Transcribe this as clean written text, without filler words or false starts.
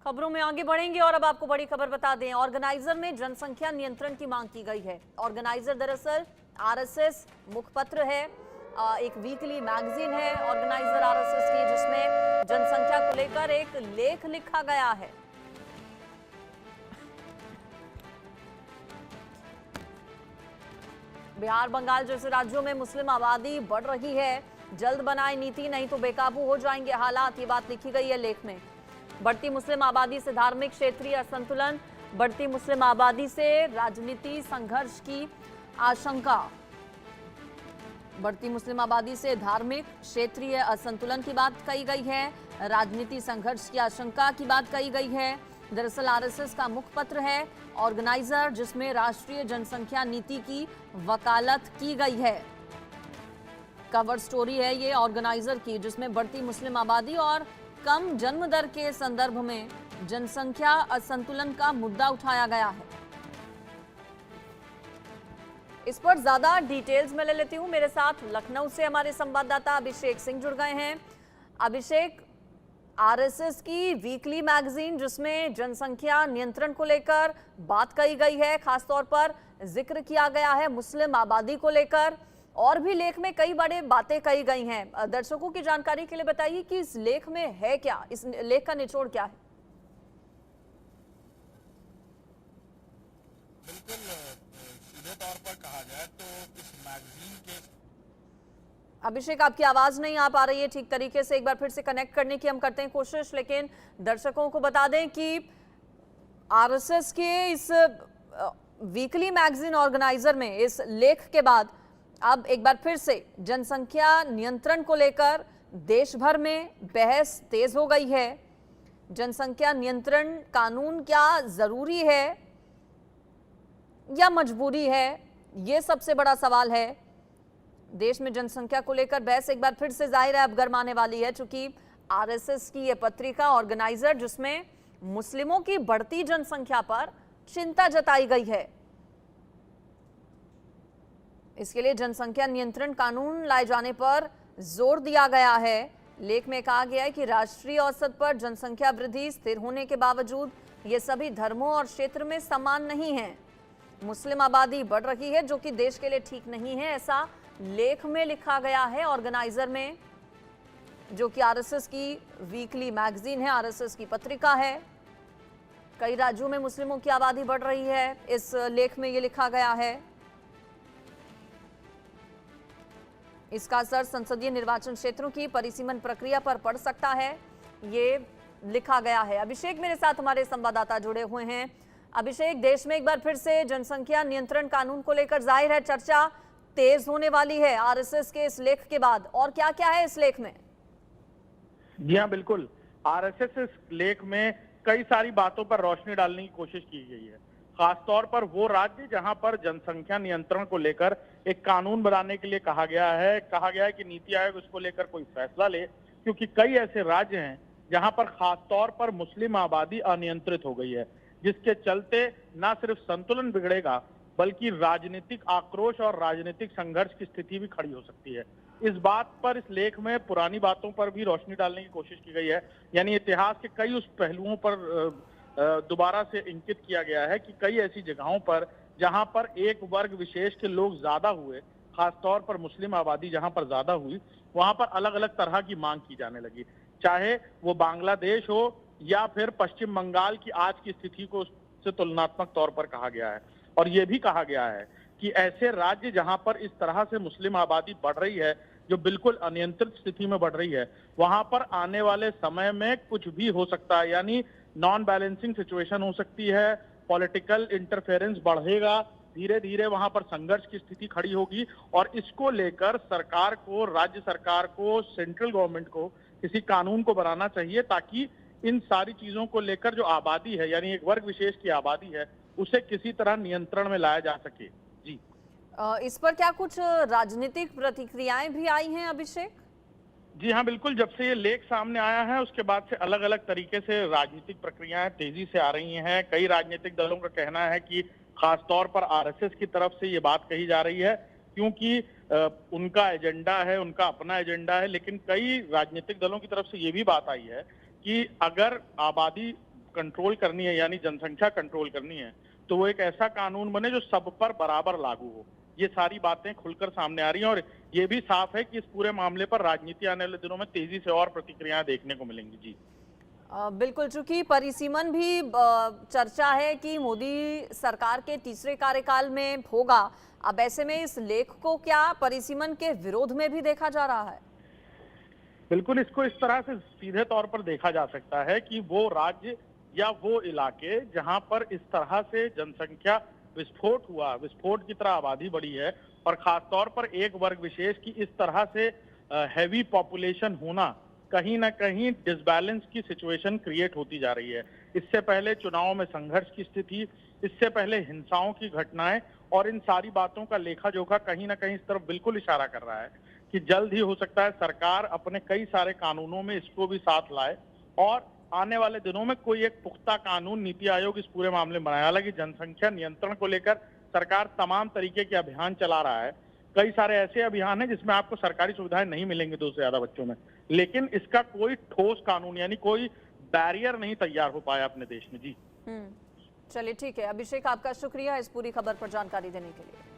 खबरों में आगे बढ़ेंगे और अब आपको बड़ी खबर बता दें। ऑर्गेनाइजर में जनसंख्या नियंत्रण की मांग की गई है। ऑर्गेनाइजर दरअसल आरएसएस मुखपत्र है, एक वीकली मैगजीन है ऑर्गेनाइजर आरएसएस की, जिसमें जनसंख्या को लेकर एक लेख लिखा गया है। बिहार बंगाल जैसे राज्यों में मुस्लिम आबादी बढ़ रही है, जल्द बनाए नीति नहीं तो बेकाबू हो जाएंगे हालात, ये बात लिखी गई है लेख में। बढ़ती मुस्लिम आबादी से धार्मिक क्षेत्रीय असंतुलन, बढ़ती मुस्लिम आबादी से राजनीति संघर्ष की आशंका। बढ़ती मुस्लिम आबादी से धार्मिक क्षेत्रीय असंतुलन की बात कही गई है, राजनीति संघर्ष की आशंका की बात कही गई है। दरअसल आरएसएस का मुखपत्र है ऑर्गेनाइजर, जिसमें राष्ट्रीय जनसंख्या नीति की वकालत की गई है। कवर स्टोरी है ये ऑर्गेनाइजर की, जिसमें बढ़ती मुस्लिम आबादी और कम जन्म दर के संदर्भ में जनसंख्या असंतुलन का मुद्दा उठाया गया है। इस पर ज्यादा डिटेल्स में ले लेती हूं। मेरे साथ लखनऊ से हमारे संवाददाता अभिषेक सिंह जुड़ गए हैं। अभिषेक, आरएसएस की वीकली मैगजीन जिसमें जनसंख्या नियंत्रण को लेकर बात कही गई है, खासतौर पर जिक्र किया गया है मुस्लिम आबादी को लेकर, और भी लेख में कई बड़े बातें कही गई हैं। दर्शकों की जानकारी के लिए बताइए कि इस लेख में है क्या, इस लेख का निचोड़ क्या है? बिल्कुल, सीधे तौर पर कहा जाए तो इस मैगजीन के अभिषेक, आपकी आवाज नहीं आ पा रही है ठीक तरीके से, एक बार फिर से कनेक्ट करने की हम करते हैं कोशिश, लेकिन दर्शकों को बता दें कि आरएसएस के इस वीकली मैगजीन ऑर्गेनाइजर में इस लेख के बाद अब एक बार फिर से जनसंख्या नियंत्रण को लेकर देश भर में बहस तेज हो गई है। जनसंख्या नियंत्रण कानून क्या जरूरी है या मजबूरी है, ये सबसे बड़ा सवाल है। देश में जनसंख्या को लेकर बहस एक बार फिर से जाहिर है अब गरमाने वाली है, चूंकि आरएसएस की यह पत्रिका ऑर्गेनाइजर, जिसमें मुस्लिमों की बढ़ती जनसंख्या पर चिंता जताई गई है, इसके लिए जनसंख्या नियंत्रण कानून लाए जाने पर जोर दिया गया है। लेख में कहा गया है कि राष्ट्रीय औसत पर जनसंख्या वृद्धि स्थिर होने के बावजूद ये सभी धर्मों और क्षेत्र में समान नहीं है। मुस्लिम आबादी बढ़ रही है, जो कि देश के लिए ठीक नहीं है, ऐसा लेख में लिखा गया है ऑर्गेनाइजर में, जो कि आरएसएस की वीकली मैगजीन है, आरएसएस की पत्रिका है। कई राज्यों में मुस्लिमों की आबादी बढ़ रही है, इस लेख में ये लिखा गया है। इसका असर संसदीय निर्वाचन क्षेत्रों की परिसीमन प्रक्रिया पर पड़ सकता है, ये लिखा गया है। अभिषेक, मेरे साथ हमारे संवाददाता जुड़े हुए हैं। अभिषेक, देश में एक बार फिर से जनसंख्या नियंत्रण कानून को लेकर जाहिर है चर्चा तेज होने वाली है आरएसएस के इस लेख के बाद, और क्या क्या है इस लेख में? जी हाँ, बिल्कुल, आरएसएस इस लेख में कई सारी बातों पर रोशनी डालने की कोशिश की गई है। खासतौर पर वो राज्य जहां पर जनसंख्या नियंत्रण को लेकर एक कानून बनाने के लिए कहा गया है कि नीति आयोग इसको लेकर कोई फैसला ले, क्योंकि कई ऐसे राज्य हैं जहां पर खासतौर पर मुस्लिम आबादी अनियंत्रित हो गई है, जिसके चलते न सिर्फ संतुलन बिगड़ेगा बल्कि राजनीतिक आक्रोश और राजनीतिक संघर्ष की स्थिति भी खड़ी हो सकती है। इस बात पर इस लेख में पुरानी बातों पर भी रोशनी डालने की कोशिश की गई है, यानी इतिहास के कई उस पहलुओं पर दोबारा से इंकित किया गया है कि कई ऐसी जगहों पर जहां पर एक वर्ग विशेष के लोग ज्यादा हुए, खासतौर पर मुस्लिम आबादी जहां पर ज्यादा हुई, वहां पर अलग अलग तरह की मांग की जाने लगी, चाहे वो बांग्लादेश हो या फिर पश्चिम बंगाल की आज की स्थिति को से तुलनात्मक तौर पर कहा गया है। और ये भी कहा गया है कि ऐसे राज्य जहां पर इस तरह से मुस्लिम आबादी बढ़ रही है, जो बिल्कुल अनियंत्रित स्थिति में बढ़ रही है, वहां पर आने वाले समय में कुछ भी हो सकता है, यानी नॉन बैलेंसिंग सिचुएशन हो सकती है, पॉलिटिकल इंटरफेरेंस बढ़ेगा, धीरे धीरे वहां पर संघर्ष की स्थिति खड़ी होगी। और इसको लेकर सरकार को, राज्य सरकार को, सेंट्रल गवर्नमेंट को किसी कानून को बनाना चाहिए, ताकि इन सारी चीजों को लेकर जो आबादी है, यानी एक वर्ग विशेष की आबादी है, उसे किसी तरह नियंत्रण में लाया जा सके। जी, इस पर क्या कुछ राजनीतिक प्रतिक्रियाएं भी आई हैं अभिषेक? जी हाँ, बिल्कुल, जब से ये लेख सामने आया है उसके बाद से अलग अलग तरीके से राजनीतिक प्रक्रियाएं तेजी से आ रही हैं। कई राजनीतिक दलों का कहना है कि खासतौर पर आरएसएस की तरफ से ये बात कही जा रही है, क्योंकि उनका एजेंडा है, उनका अपना एजेंडा है। लेकिन कई राजनीतिक दलों की तरफ से ये भी बात आई है कि अगर आबादी कंट्रोल करनी है, यानी जनसंख्या कंट्रोल करनी है, तो वो एक ऐसा कानून बने जो सब पर बराबर लागू हो। ये सारी बातें खुलकर सामने आ रही हैं और ये भी साफ है कि इस पूरे मामले पर राजनीति आने वाले दिनों में तेजी से और प्रतिक्रियाएं देखने को मिलेंगी। जी बिल्कुल, चूंकि परिसीमन भी चर्चा है कि मोदी सरकार के तीसरे कार्यकाल में होगा। अब ऐसे में इस लेख को क्या परिसीमन के विरोध में भी देखा जा रहा है? बिल्कुल, इसको इस तरह से सीधे तौर पर देखा जा सकता है कि वो राज्य या वो इलाके जहां पर इस तरह से जनसंख्या विस्फोट हुआ, विस्फोट की तरह आबादी बढ़ी है और खासतौर पर एक वर्ग विशेष की इस तरह से हैवी पॉपुलेशन होना, कहीं ना कहीं डिसबैलेंस की सिचुएशन क्रिएट होती जा रही है। इससे पहले चुनाव में संघर्ष की स्थिति, इससे पहले हिंसाओं की घटनाएं और इन सारी बातों का लेखा जोखा कहीं ना कहीं इस तरफ बिल्कुल इशारा कर रहा है कि जल्द ही हो सकता है सरकार अपने कई सारे कानूनों में इसको भी साथ लाए और आने वाले दिनों में कोई एक पुख्ता कानून, नीति आयोग इस पूरे मामले में बनाया। हालांकि जनसंख्या नियंत्रण को लेकर सरकार तमाम तरीके के अभियान चला रहा है। कई सारे ऐसे अभियान हैं जिसमें आपको सरकारी सुविधाएं नहीं मिलेंगी 2 से ज्यादा बच्चों में, लेकिन इसका कोई ठोस कानून यानी कोई बैरियर नहीं तैयार हो पाया अपने देश में। जी चलिए, ठीक है अभिषेक, आपका शुक्रिया इस पूरी खबर पर जानकारी देने के लिए।